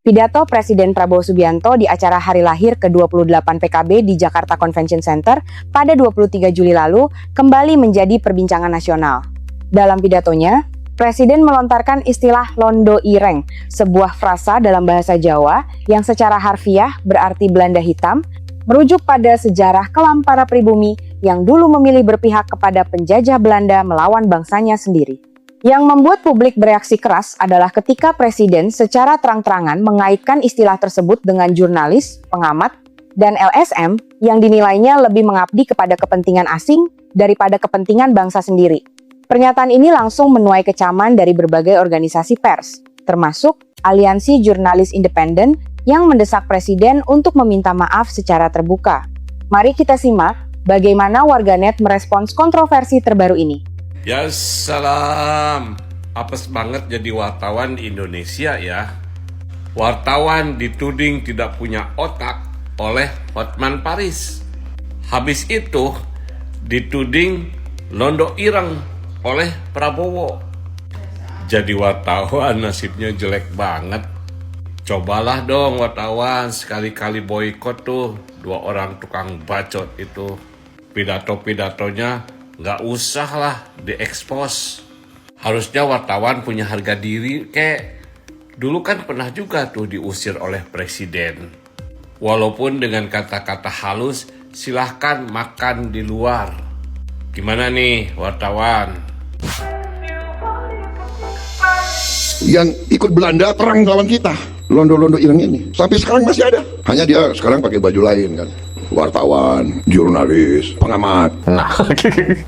Pidato Presiden Prabowo Subianto di acara hari lahir ke-28 PKB di Jakarta Convention Center pada 23 Juli lalu kembali menjadi perbincangan nasional. Dalam pidatonya, Presiden melontarkan istilah londo ireng, sebuah frasa dalam bahasa Jawa yang secara harfiah berarti Belanda hitam, merujuk pada sejarah kelam para pribumi yang dulu memilih berpihak kepada penjajah Belanda melawan bangsanya sendiri. Yang membuat publik bereaksi keras adalah ketika Presiden secara terang-terangan mengaitkan istilah tersebut dengan jurnalis, pengamat, dan LSM yang dinilainya lebih mengabdi kepada kepentingan asing daripada kepentingan bangsa sendiri. Pernyataan ini langsung menuai kecaman dari berbagai organisasi pers, termasuk Aliansi Jurnalis Independen yang mendesak Presiden untuk meminta maaf secara terbuka. Mari kita simak bagaimana warganet merespons kontroversi terbaru ini. Ya salam, apes banget jadi wartawan di Indonesia ya. Wartawan dituding tidak punya otak oleh Hotman Paris. Habis itu dituding londo ireng oleh Prabowo. Jadi wartawan nasibnya jelek banget. Cobalah dong wartawan sekali-kali boikot tuh dua orang tukang bacot itu. Pidato-pidatonya nggak usah lah diekspos. Harusnya wartawan punya harga diri, kayak dulu kan pernah juga tuh diusir oleh presiden. Walaupun dengan kata-kata halus, silahkan makan di luar. Gimana nih wartawan? Yang ikut Belanda perang lawan kita, londo-londo ireng ini sampai sekarang masih ada. Hanya dia sekarang pakai baju lain kan. Wartawan, jurnalis, pengamat. Nah,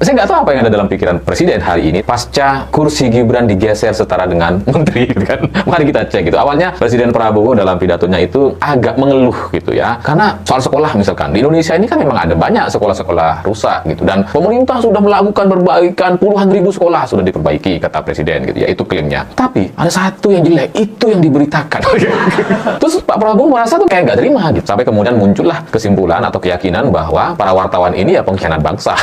saya nggak tahu apa yang ada dalam pikiran Presiden hari ini pasca kursi Gibran digeser setara dengan menteri, gitu kan? Mari kita cek gitu. Awalnya Presiden Prabowo dalam pidatonya itu agak mengeluh gitu ya, karena soal sekolah misalkan di Indonesia ini kan memang ada banyak sekolah-sekolah rusak gitu, dan pemerintah sudah melakukan perbaikan puluhan ribu sekolah sudah diperbaiki kata Presiden gitu ya, itu klaimnya. Tapi ada satu yang jelek, itu yang diberitakan. Terus Pak Prabowo merasa tuh kayak nggak terima gitu, sampai kemudian muncullah kesimpulan atau keyakinan bahwa para wartawan ini ya pengkhianat bangsa.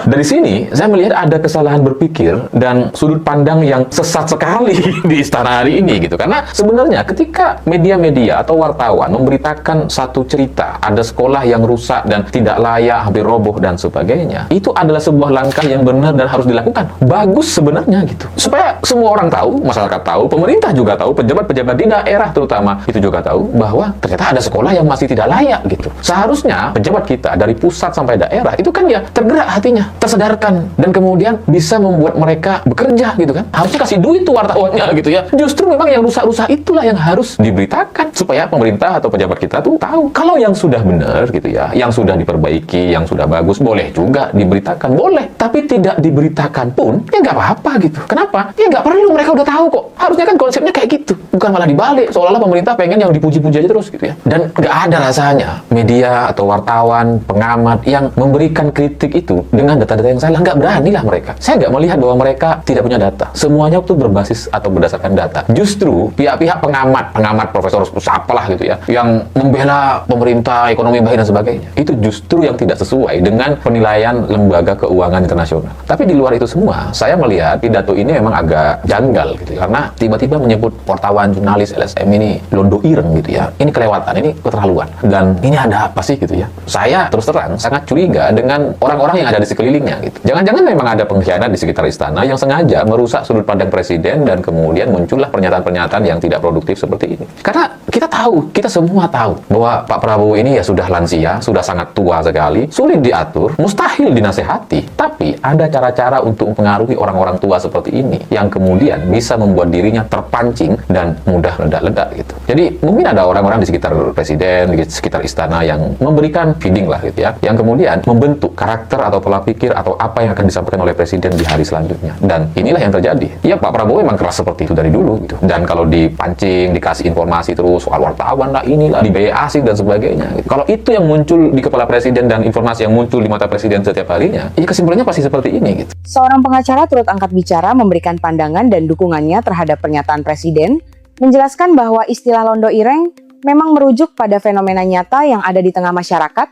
Dari sini saya melihat ada kesalahan berpikir dan sudut pandang yang sesat sekali di istana hari ini gitu. Karena sebenarnya ketika media-media atau wartawan memberitakan satu cerita, ada sekolah yang rusak dan tidak layak, hampir roboh dan sebagainya, itu adalah sebuah langkah yang benar dan harus dilakukan. Bagus sebenarnya gitu. Supaya semua orang tahu, masyarakat tahu, pemerintah juga tahu, pejabat-pejabat di daerah terutama itu juga tahu bahwa ternyata ada sekolah yang masih tidak layak gitu. Seharusnya pejabat kita dari pusat sampai daerah itu kan ya tergerak hatinya, tersadarkan, dan kemudian bisa membuat mereka bekerja gitu kan. Harusnya kasih duit tuh wartawannya gitu ya. Justru memang yang rusak-rusak itulah yang harus diberitakan supaya pemerintah atau pejabat kita tuh tahu. Kalau yang sudah benar gitu ya, yang sudah diperbaiki, yang sudah bagus, boleh juga diberitakan, boleh. Tapi tidak diberitakan pun ya nggak apa-apa gitu. Kenapa? Ya nggak perlu, mereka udah tahu kok. Harusnya kan konsepnya kayak gitu, bukan malah dibalik seolah-olah pemerintah pengen yang dipuji-puji aja terus gitu ya. Dan nggak ada rasanya media atau wartawan, pengamat yang memberikan kritik itu dengan data-data yang salah. Nggak berani lah mereka. Saya nggak melihat bahwa mereka tidak punya data. Semuanya itu berbasis atau berdasarkan data. Justru pihak-pihak pengamat profesor apalah gitu ya, yang membela pemerintah, ekonomi baik dan sebagainya, itu justru yang tidak sesuai dengan penilaian lembaga keuangan internasional. Tapi di luar itu semua, saya melihat pidato ini memang agak janggal gitu ya, karena tiba-tiba menyebut wartawan, jurnalis, LSM ini londo ireng gitu ya. Ini kelewatan, ini keterlaluan. Dan ini ada apa sih gitu ya. Saya terus terang sangat curiga dengan orang-orang yang ada di sekelilingnya gitu. Jangan-jangan memang ada pengkhianat di sekitar istana yang sengaja merusak sudut pandang presiden dan kemudian muncullah pernyataan-pernyataan yang tidak produktif seperti ini. Karena kita tahu, kita semua tahu bahwa Pak Prabowo ini ya sudah lansia, sudah sangat tua sekali, sulit diatur, mustahil dinasehati. Tapi ada cara-cara untuk mempengaruhi orang-orang tua seperti ini yang kemudian bisa membuat dirinya terpancing dan mudah ledak-ledak gitu. Jadi mungkin ada orang-orang di sekitar presiden, di sekitar istana yang memberikan feeding lah gitu ya, yang kemudian membentuk karakter atau pola pikir atau apa yang akan disampaikan oleh presiden di hari selanjutnya. Dan inilah yang terjadi. Ya Pak Prabowo memang keras seperti itu dari dulu gitu. Dan kalau dipancing, dikasih informasi terus soal wartawan lah, inilah, dibayar asing dan sebagainya gitu. Kalau itu yang muncul di kepala presiden dan informasi yang muncul di mata presiden setiap harinya, ya kesimpulannya pasti seperti ini gitu. Seorang pengacara turut angkat bicara memberikan pandangan dan dukungannya terhadap pernyataan presiden, menjelaskan bahwa istilah londo ireng memang merujuk pada fenomena nyata yang ada di tengah masyarakat,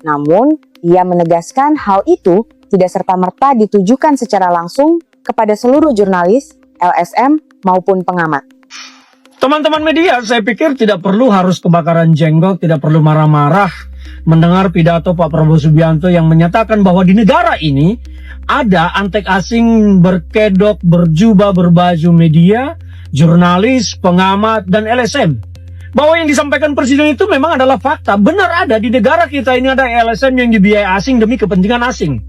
namun ia menegaskan hal itu tidak serta-merta ditujukan secara langsung kepada seluruh jurnalis, LSM, maupun pengamat. Teman-teman media, saya pikir tidak perlu harus kebakaran jenggot, tidak perlu marah-marah mendengar pidato Pak Prabowo Subianto yang menyatakan bahwa di negara ini ada antek asing berkedok, berjubah, berbaju media, jurnalis, pengamat, dan LSM. Bahwa yang disampaikan Presiden itu memang adalah fakta. Benar ada, di negara kita ini ada LSM yang dibiayai asing demi kepentingan asing.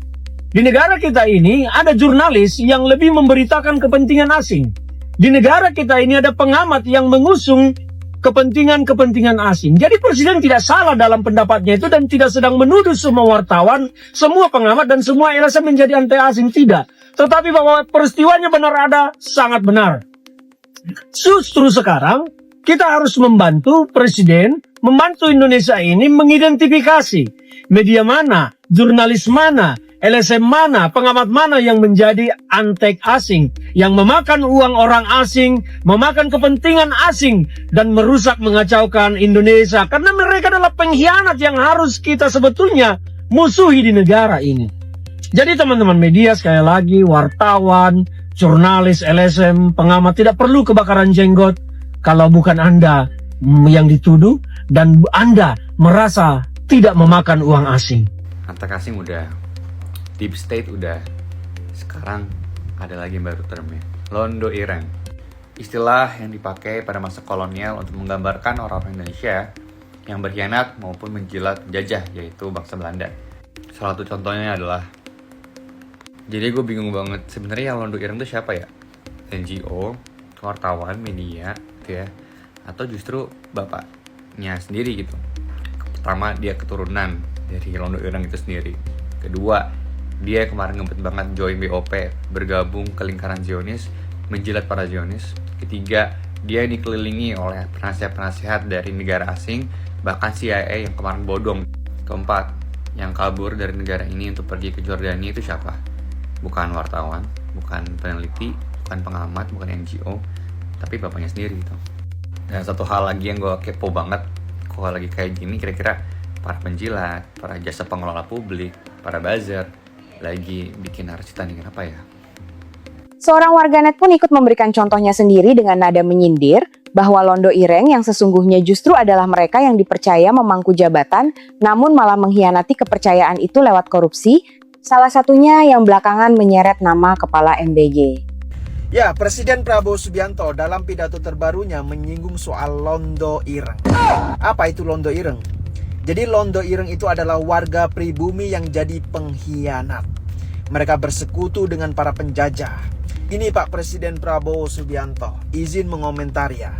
Di negara kita ini ada jurnalis yang lebih memberitakan kepentingan asing. Di negara kita ini ada pengamat yang mengusung kepentingan-kepentingan asing. Jadi Presiden tidak salah dalam pendapatnya itu dan tidak sedang menuduh semua wartawan, semua pengamat dan semua LSM menjadi anti asing. Tidak. Tetapi bahwa peristiwanya benar ada, sangat benar. Justru sekarang kita harus membantu Presiden, membantu Indonesia ini mengidentifikasi media mana, jurnalis mana, LSM mana, pengamat mana yang menjadi antek asing, yang memakan uang orang asing, memakan kepentingan asing, dan merusak mengacaukan Indonesia. Karena mereka adalah pengkhianat yang harus kita sebetulnya musuhi di negara ini. Jadi teman-teman media, sekali lagi, wartawan, jurnalis, LSM, pengamat, tidak perlu kebakaran jenggot kalau bukan Anda yang dituduh dan Anda merasa tidak memakan uang asing. Antek asing udah, deep state udah, sekarang ada lagi yang baru termnya, Londo Ireng. Istilah yang dipakai pada masa kolonial untuk menggambarkan orang-orang Indonesia yang berkhianat maupun menjilat penjajah, yaitu bangsa Belanda. Salah satu contohnya adalah, jadi gue bingung banget sebenarnya yang Londo Ireng itu siapa ya? NGO, wartawan, media, gitu ya, atau justru bapaknya sendiri gitu. Pertama, dia keturunan dari Londo Ireng itu sendiri. Kedua, dia kemarin ngebet banget join BOP, bergabung ke lingkaran Zionis, menjilat para Zionis. Ketiga, dia dikelilingi oleh penasihat-penasihat dari negara asing, bahkan CIA yang kemarin bodong. Keempat, yang kabur dari negara ini untuk pergi ke Jordania itu siapa? Bukan wartawan, bukan peneliti, bukan pengamat, bukan NGO, tapi bapaknya sendiri gitu. Dan satu hal lagi yang gue kepo banget, kalau lagi kayak gini, kira-kira para penjilat, para jasa pengelola publik, para buzzer, lagi bikin narasi tandingan apa ya? Seorang warganet pun ikut memberikan contohnya sendiri dengan nada menyindir bahwa Londo Ireng yang sesungguhnya justru adalah mereka yang dipercaya memangku jabatan, namun malah mengkhianati kepercayaan itu lewat korupsi, salah satunya yang belakangan menyeret nama kepala MBG. Ya, Presiden Prabowo Subianto dalam pidato terbarunya menyinggung soal Londo Ireng. Apa itu Londo Ireng? Jadi Londo Ireng itu adalah warga pribumi yang jadi pengkhianat. Mereka bersekutu dengan para penjajah. Ini Pak Presiden Prabowo Subianto, izin mengomentari ya.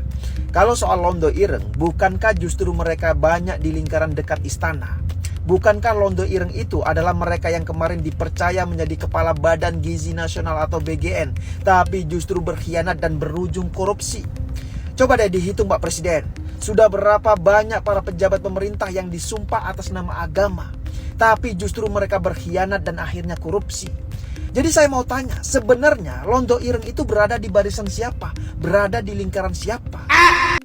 Kalau soal Londo Ireng, bukankah justru mereka banyak di lingkaran dekat istana? Bukankah Londo Ireng itu adalah mereka yang kemarin dipercaya menjadi kepala Badan Gizi Nasional atau BGN, tapi justru berkhianat dan berujung korupsi? Coba deh dihitung Pak Presiden, sudah berapa banyak para pejabat pemerintah yang disumpah atas nama agama, tapi justru mereka berkhianat dan akhirnya korupsi. Jadi saya mau tanya, sebenarnya Londo Ireng itu berada di barisan siapa? Berada di lingkaran siapa?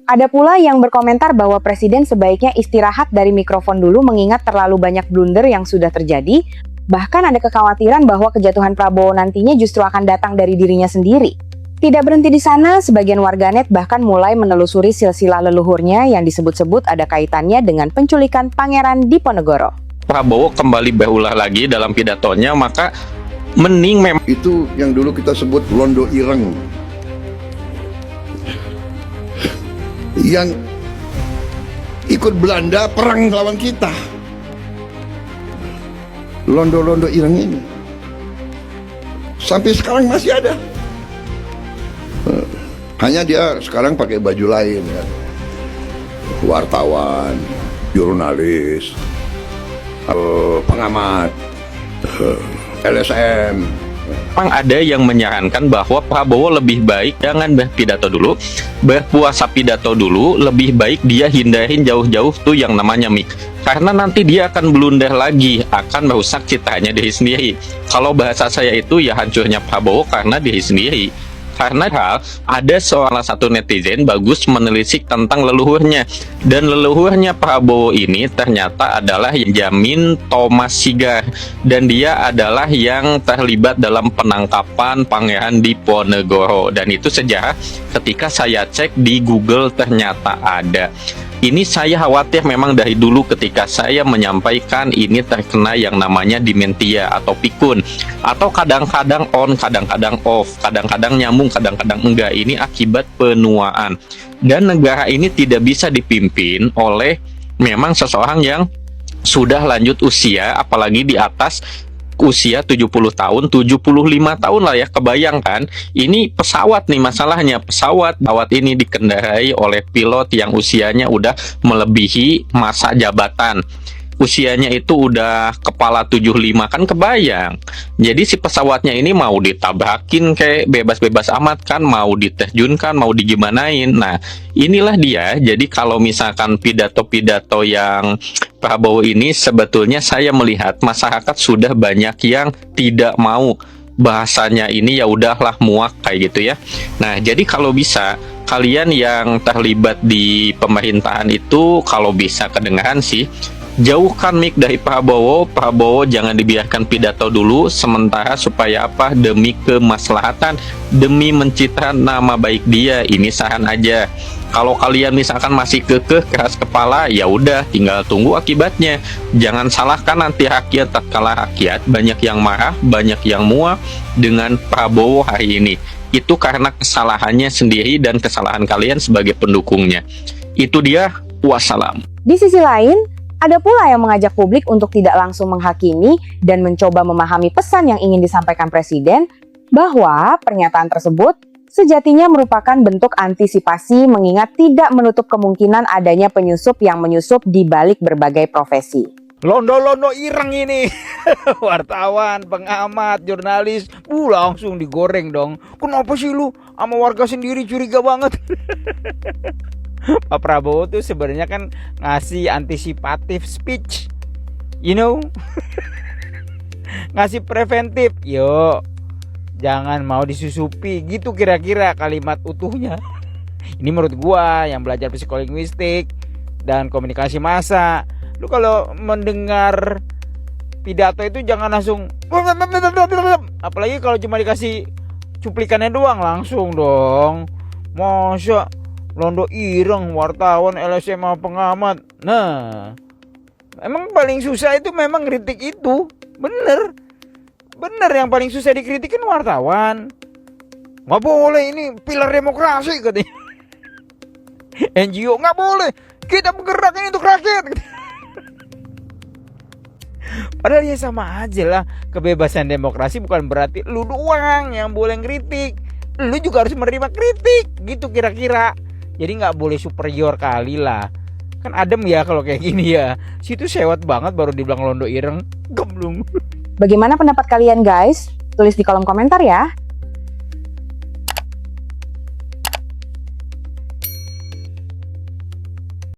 Ada pula yang berkomentar bahwa Presiden sebaiknya istirahat dari mikrofon dulu mengingat terlalu banyak blunder yang sudah terjadi. Bahkan ada kekhawatiran bahwa kejatuhan Prabowo nantinya justru akan datang dari dirinya sendiri. Tidak berhenti di sana, sebagian warganet bahkan mulai menelusuri silsilah leluhurnya yang disebut-sebut ada kaitannya dengan penculikan Pangeran Diponegoro. Prabowo kembali berulah lagi dalam pidatonya, maka mending memang Itu yang dulu kita sebut Londo Ireng, yang ikut Belanda perang lawan kita. Londo-londo Ireng ini sampai sekarang masih ada. Hanya dia sekarang pakai baju lain kan. Wartawan, jurnalis, pengamat, LSM. ada yang menyarankan bahwa Prabowo lebih baik jangan berpidato dulu, berpuasa pidato dulu, lebih baik dia hindarin jauh-jauh tuh yang namanya mic. Karena nanti dia akan blunder lagi, akan merusak citranya diri sendiri. Kalau bahasa saya itu ya hancurnya Prabowo karena diri sendiri. Karena ada salah satu netizen bagus menelisik tentang leluhurnya, dan leluhurnya Prabowo ini ternyata adalah Jamin Thomas Sigar, dan dia adalah yang terlibat dalam penangkapan Pangeran Diponegoro, dan itu sejarah ketika saya cek di Google ternyata ada. Ini saya khawatir memang dari dulu ketika saya menyampaikan ini terkena yang namanya dementia atau pikun, atau kadang-kadang on, kadang-kadang off, kadang-kadang nyambung, kadang-kadang enggak. Ini akibat penuaan, dan negara ini tidak bisa dipimpin oleh memang seseorang yang sudah lanjut usia, apalagi di atas usia 70 tahun, 75 tahun lah ya. Kebayangkan, ini pesawat nih masalahnya, pesawat ini dikendarai oleh pilot yang usianya udah melebihi masa jabatan. Usianya itu udah kepala 75, kan kebayang. Jadi si pesawatnya ini mau ditabrakin kayak bebas-bebas amat kan, mau diterjunkan, mau digimanain. Nah, inilah dia. Jadi kalau misalkan pidato-pidato yang Prabowo ini, sebetulnya saya melihat masyarakat sudah banyak yang tidak mau. Bahasanya ini ya udahlah muak kayak gitu ya. Nah, jadi kalau bisa kalian yang terlibat di pemerintahan itu, kalau bisa kedengaran sih, jauhkan mic dari Prabowo. Prabowo jangan dibiarkan pidato dulu sementara, supaya apa? Demi kemaslahatan, demi mencitra nama baik dia. Ini saran aja. Kalau kalian misalkan masih kekeh keras kepala, ya udah tinggal tunggu akibatnya. Jangan salahkan nanti rakyat tatkala rakyat banyak yang marah, banyak yang muak dengan Prabowo hari ini. Itu karena kesalahannya sendiri dan kesalahan kalian sebagai pendukungnya. Itu dia. Wassalam. Di sisi lain, ada pula yang mengajak publik untuk tidak langsung menghakimi dan mencoba memahami pesan yang ingin disampaikan Presiden, bahwa pernyataan tersebut sejatinya merupakan bentuk antisipasi, mengingat tidak menutup kemungkinan adanya penyusup yang menyusup di balik berbagai profesi. Londo-londo ireng ini. Wartawan, pengamat, jurnalis, langsung digoreng dong. Kenapa sih lu sama warga sendiri curiga banget? Pak Prabowo tuh sebenarnya kan ngasih antisipatif speech, you know. Ngasih preventif, yuk jangan mau disusupi, gitu kira-kira kalimat utuhnya. Ini menurut gua yang belajar psikolinguistik dan komunikasi massa. Lu kalau mendengar pidato itu jangan langsung, apalagi kalau cuma dikasih cuplikannya doang, langsung dong. Masa londo ireng, wartawan, LSM, pengamat. Nah, emang paling susah itu memang kritik itu. Bener yang paling susah dikritik kan wartawan. Nggak boleh, ini pilar demokrasi katanya. NGO nggak boleh, kita bergerak ini untuk rakyat. Padahal ya sama aja lah. Kebebasan demokrasi bukan berarti lu doang yang boleh kritik, lu juga harus menerima kritik, gitu kira-kira. Jadi nggak boleh superior kali lah. Kan adem ya kalau kayak gini ya. Situ sewot banget baru dibilang londo ireng. Gemblung. Bagaimana pendapat kalian guys? Tulis di kolom komentar ya.